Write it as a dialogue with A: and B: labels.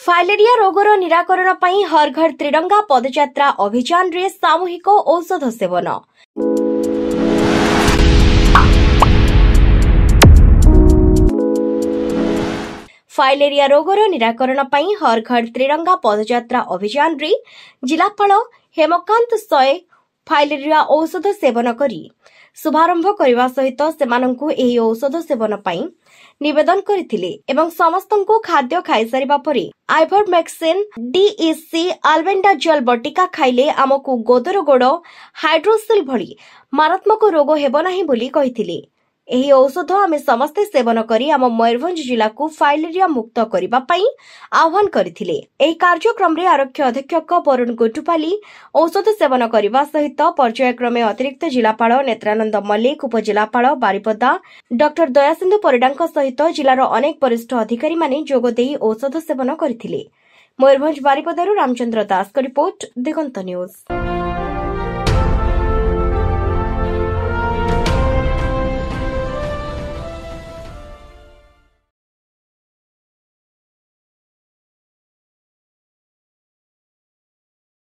A: Filaria रोगर निराकरण ପାଇଁ हर घर त्रिरंगा पदयात्रा अभियान रे सामूहिक औषध सेवन। फाइलेरिया रोगर निराकरण ପାଇଁ हर घर त्रिरंगा पदयात्रा अभियान रे जिलापाल हेमकांत सय फाइलेरिया औषध सेवन करी शुभारंभ करने सहित सेमानंकु एही औषध सेवन ପାଇଁ निवेदन करथिले एवं समस्तंकु खाद्य खाई सारिबा परे आइवरमेक्सिन डीईसी अल्बेंडाजोल बटिका खाइले आमकु गोदर गोड़ हाइड्रोसिल भली मारात्मक रोग हेबो नाही बोली कहिथिले। एही औषध आमे समस्ते सेवन करी आम मयूरभंज जिला को फाइलेरिया मुक्त करबा पई आह्वान करथिले। एही कार्यक्रम रे आरक्षी अधीक्षक वरुण गोटुपाली औषध सेवन करबा सहित पर्यायक्रमे अतिरिक्त जिलापाल नेत्रानंद मल्लिक, उपजिलापाल बारिपदा डॉक्टर दयासिंधु परिडांक सहित जिलार अनेक वरिष्ठ अधिकारी माने जोग देई औषध सेवन करथिले। मयूरभंज बारिपदारु रामचंद्र दास का रिपोर्ट, दिगंत न्यूज।